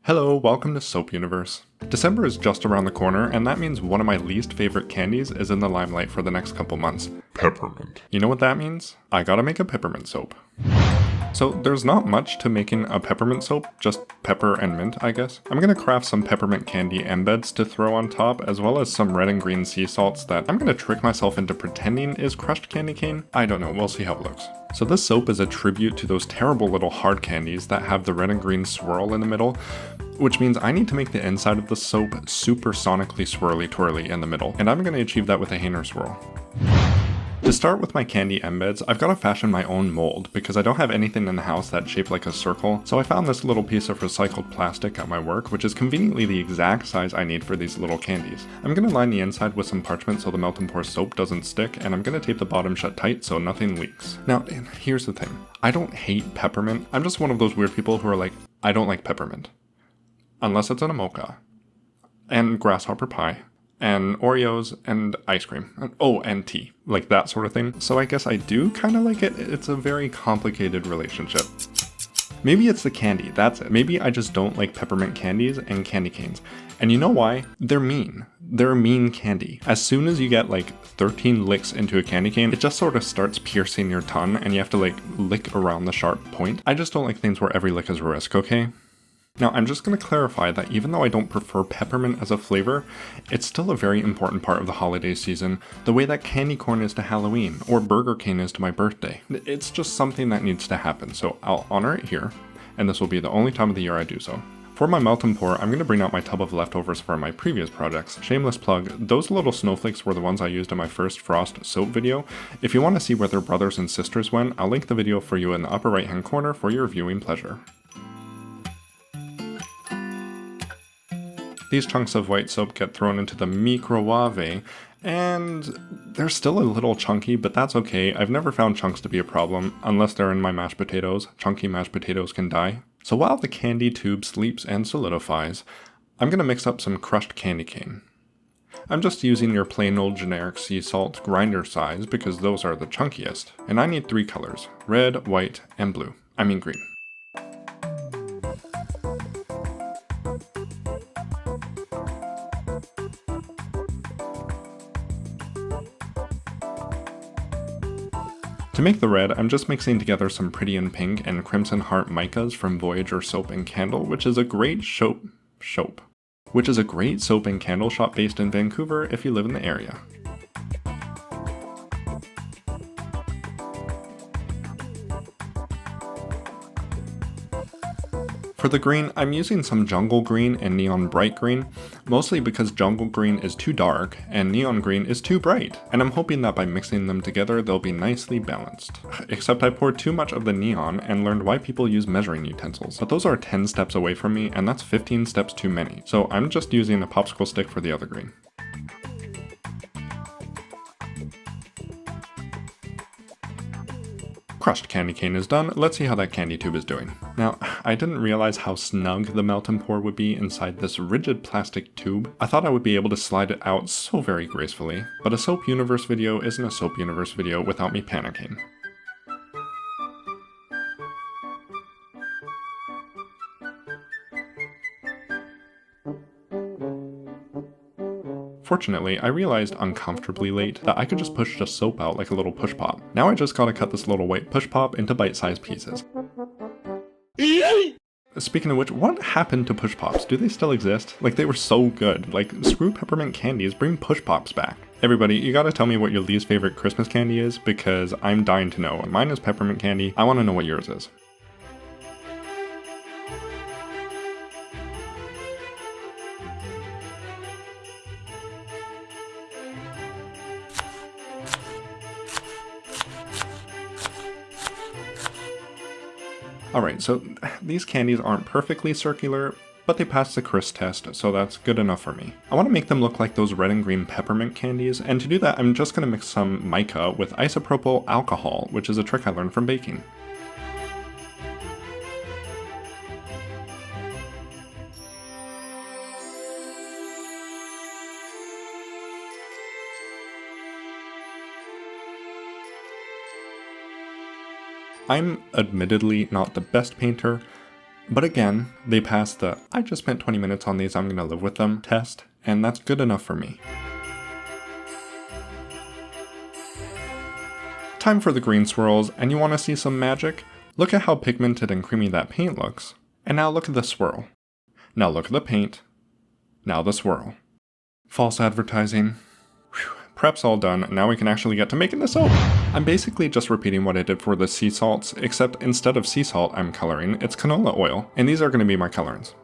Hello, welcome to Soap Universe. December is just around the corner, and that means one of my least favorite candies is in the limelight for the next couple months. Peppermint. You know what that means? I gotta make a peppermint soap. So there's not much to making a peppermint soap, just pepper and mint, I guess. I'm gonna craft some peppermint candy embeds to throw on top, as well as some red and green sea salts that I'm gonna trick myself into pretending is crushed candy cane. I don't know, we'll see how it looks. So this soap is a tribute to those terrible little hard candies that have the red and green swirl in the middle, which means I need to make the inside of the soap super sonically swirly twirly in the middle, and I'm gonna achieve that with a Hainer swirl. To start with my candy embeds, I've got to fashion my own mold because I don't have anything in the house that's shaped like a circle, so I found this little piece of recycled plastic at my work, which is conveniently the exact size I need for these little candies. I'm going to line the inside with some parchment so the melt and pour soap doesn't stick, and I'm going to tape the bottom shut tight so nothing leaks. Now, here's the thing. I don't hate peppermint. I'm just one of those weird people who are like, I don't like peppermint. Unless it's in a mocha. And grasshopper pie. And Oreos and ice cream. Oh, and tea. Like that sort of thing. So I guess I do kind of like it. It's a very complicated relationship. Maybe it's the candy, that's it. Maybe I just don't like peppermint candies and candy canes. And you know why? They're mean. They're mean candy. As soon as you get like 13 licks into a candy cane, it just sort of starts piercing your tongue and you have to like lick around the sharp point. I just don't like things where every lick is a risk, okay? Now, I'm just going to clarify that even though I don't prefer peppermint as a flavor, it's still a very important part of the holiday season, the way that candy corn is to Halloween, or Burger King is to my birthday. It's just something that needs to happen, so I'll honor it here, and this will be the only time of the year I do so. For my melt and pour, I'm going to bring out my tub of leftovers from my previous projects. Shameless plug, those little snowflakes were the ones I used in my first Frost soap video. If you want to see where their brothers and sisters went, I'll link the video for you in the upper right hand corner for your viewing pleasure. These chunks of white soap get thrown into the microwave, and they're still a little chunky, but that's okay. I've never found chunks to be a problem, unless they're in my mashed potatoes. Chunky mashed potatoes can die. So while the candy tube sleeps and solidifies, I'm going to mix up some crushed candy cane. I'm just using your plain old generic sea salt grinder size because those are the chunkiest, and I need 3 colors, red, white, and blue. I mean green. To make the red, I'm just mixing together some Pretty in Pink and Crimson Heart micas from Voyager Soap and Candle, which is a great soap and candle shop based in Vancouver if you live in the area. For the green, I'm using some jungle green and neon bright green, mostly because jungle green is too dark and neon green is too bright, and I'm hoping that by mixing them together they'll be nicely balanced. Except I poured too much of the neon and learned why people use measuring utensils, but those are 10 steps away from me and that's 15 steps too many, so I'm just using a popsicle stick for the other green. Crushed candy cane is done, let's see how that candy tube is doing. Now, I didn't realize how snug the melt and pour would be inside this rigid plastic tube. I thought I would be able to slide it out so very gracefully, but a Soap Universe video isn't a Soap Universe video without me panicking. Fortunately, I realized uncomfortably late that I could just push the soap out like a little push pop. Now I just gotta cut this little white push pop into bite-sized pieces. Speaking of which, what happened to push pops? Do they still exist? Like, they were so good. Like, screw peppermint candies, bring push pops back. Everybody, you gotta tell me what your least favorite Christmas candy is, because I'm dying to know. Mine is peppermint candy. I wanna know what yours is. Alright, so these candies aren't perfectly circular, but they pass the crisp test, so that's good enough for me. I want to make them look like those red and green peppermint candies, and to do that I'm just going to mix some mica with isopropyl alcohol, which is a trick I learned from baking. I'm admittedly not the best painter, But again, they passed the "I just spent 20 minutes on these, I'm gonna live with them" test, and that's good enough for me. Time for the green swirls, and you want to see some magic? Look at how pigmented and creamy that paint looks. And now look at the swirl. Now look at the paint. Now the swirl. False advertising. Whew. Prep's all done, now we can actually get to making the soap! I'm basically just repeating what I did for the sea salts, except instead of sea salt I'm coloring, it's canola oil, and these are going to be my colorants.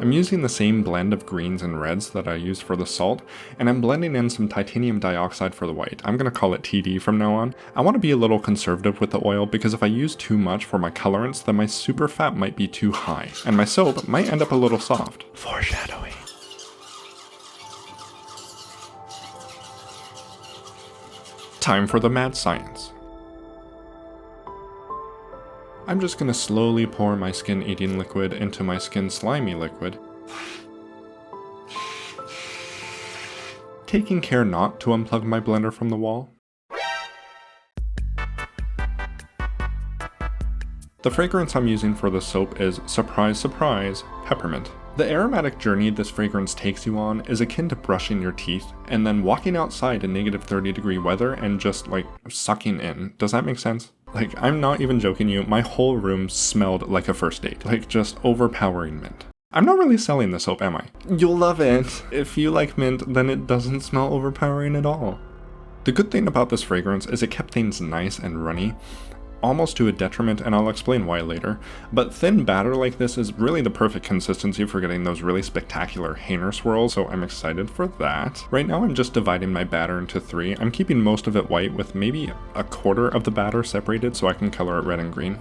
I'm using the same blend of greens and reds that I used for the salt, and I'm blending in some titanium dioxide for the white. I'm going to call it TD from now on. I want to be a little conservative with the oil because if I use too much for my colorants, then my super fat might be too high, and my soap might end up a little soft. Foreshadowing. Time for the mad science. I'm just gonna slowly pour my skin eating liquid into my skin slimy liquid, taking care not to unplug my blender from the wall. The fragrance I'm using for the soap is, surprise surprise, peppermint. The aromatic journey this fragrance takes you on is akin to brushing your teeth and then walking outside in -30-degree weather and just like sucking in. Does that make sense? Like, I'm not even joking you, my whole room smelled like a first date. Like, just overpowering mint. I'm not really selling the soap, am I? You'll love it! If you like mint, then it doesn't smell overpowering at all. The good thing about this fragrance is it kept things nice and runny, almost to a detriment, and I'll explain why later, but thin batter like this is really the perfect consistency for getting those really spectacular Hainer swirls, so I'm excited for that. Right now I'm just dividing my batter into 3. I'm keeping most of it white with maybe a quarter of the batter separated so I can color it red and green.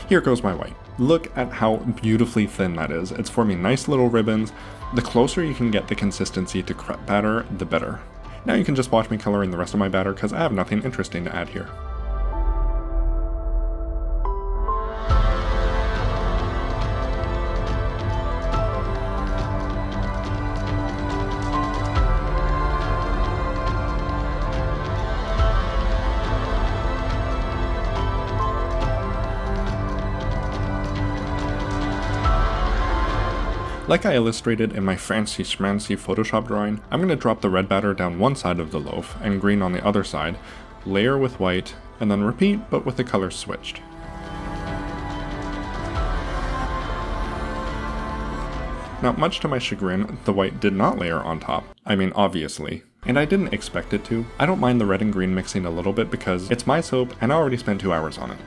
Here goes my white. Look at how beautifully thin that is. It's forming nice little ribbons. The closer you can get the consistency to crepe batter, the better. Now you can just watch me coloring the rest of my batter because I have nothing interesting to add here. Like I illustrated in my fancy schmancy Photoshop drawing, I'm going to drop the red batter down one side of the loaf and green on the other side, layer with white, and then repeat but with the colors switched. Now, much to my chagrin, the white did not layer on top. I mean, obviously. And I didn't expect it to. I don't mind the red and green mixing a little bit because it's my soap and I already spent 2 hours on it.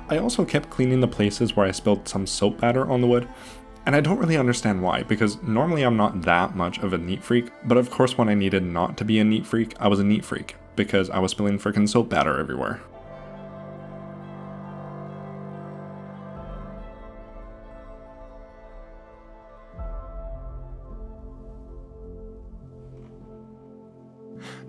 I also kept cleaning the places where I spilled some soap batter on the wood, and I don't really understand why, because normally I'm not that much of a neat freak, but of course when I needed not to be a neat freak, I was a neat freak, because I was spilling frickin' soap batter everywhere.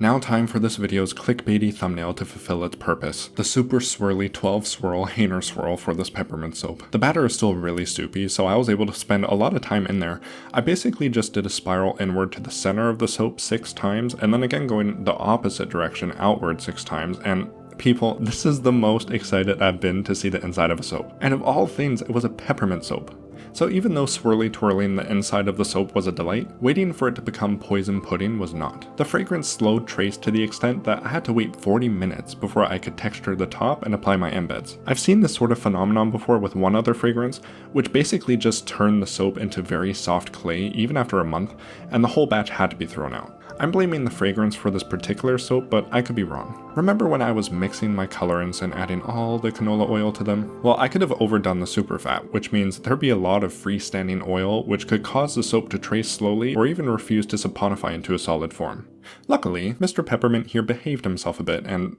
Now time for this video's clickbaity thumbnail to fulfill its purpose, the super swirly 12 swirl Hainer swirl for this peppermint soap. The batter is still really soupy, so I was able to spend a lot of time in there. I basically just did a spiral inward to the center of the soap 6 times, and then again going the opposite direction outward 6 times, and people, this is the most excited I've been to see the inside of a soap. And of all things, it was a peppermint soap. So even though swirly twirling the inside of the soap was a delight, waiting for it to become poison pudding was not. The fragrance slowed trace to the extent that I had to wait 40 minutes before I could texture the top and apply my embeds. I've seen this sort of phenomenon before with one other fragrance, which basically just turned the soap into very soft clay even after a month, and the whole batch had to be thrown out. I'm blaming the fragrance for this particular soap, but I could be wrong. Remember when I was mixing my colorants and adding all the canola oil to them? Well, I could have overdone the superfat, which means there'd be a lot of freestanding oil, which could cause the soap to trace slowly or even refuse to saponify into a solid form. Luckily, Mr. Peppermint here behaved himself a bit and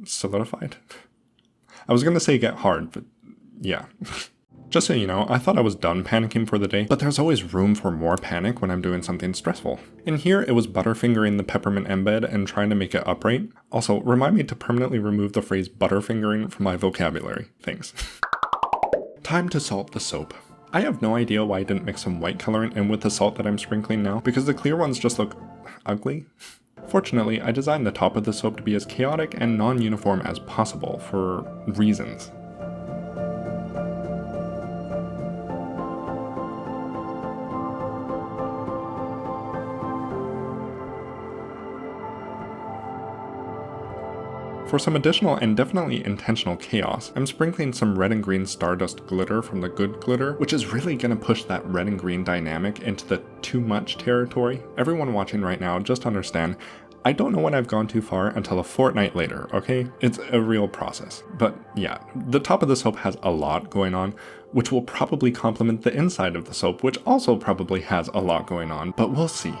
solidified? I was gonna say get hard, but yeah. Just so you know, I thought I was done panicking for the day, but there's always room for more panic when I'm doing something stressful. In here, it was butterfingering the peppermint embed and trying to make it upright. Also, remind me to permanently remove the phrase butterfingering from my vocabulary. Thanks. Time to salt the soap. I have no idea why I didn't mix some white colorant in with the salt that I'm sprinkling now, because the clear ones just look ugly. Fortunately, I designed the top of the soap to be as chaotic and non-uniform as possible for reasons. For some additional and definitely intentional chaos, I'm sprinkling some red and green Stardust glitter from the Good Glitter, which is really going to push that red and green dynamic into the too much territory. Everyone watching right now, just understand, I don't know when I've gone too far until a fortnight later, okay? It's a real process. But yeah, the top of the soap has a lot going on, which will probably complement the inside of the soap, which also probably has a lot going on, but we'll see.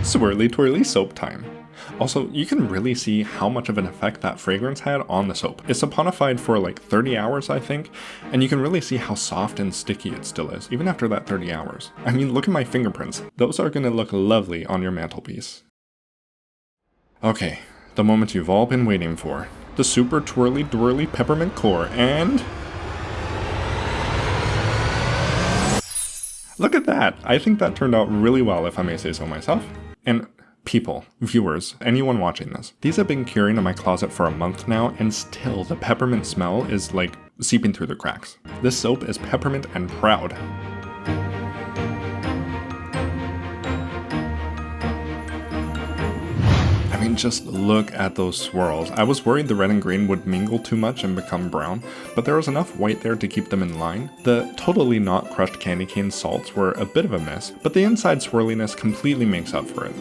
Swirly twirly soap time. Also, you can really see how much of an effect that fragrance had on the soap. It's saponified for like 30 hours, I think, and you can really see how soft and sticky it still is, even after that 30 hours. I mean, look at my fingerprints. Those are gonna look lovely on your mantelpiece. Okay, the moment you've all been waiting for. The super twirly twirly peppermint core, and... look at that! I think that turned out really well, if I may say so myself. And people, viewers, anyone watching this, these have been curing in my closet for a month now, and still the peppermint smell is like seeping through the cracks. This soap is peppermint and proud. I mean, just look at those swirls. I was worried the red and green would mingle too much and become brown, but there was enough white there to keep them in line. The totally not crushed candy cane salts were a bit of a miss, but the inside swirliness completely makes up for it.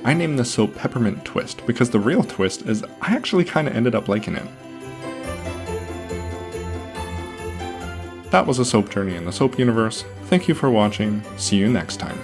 I named this soap Peppermint Twist because the real twist is I actually kind of ended up liking it. That was a soap journey in the soap universe. Thank you for watching. See you next time.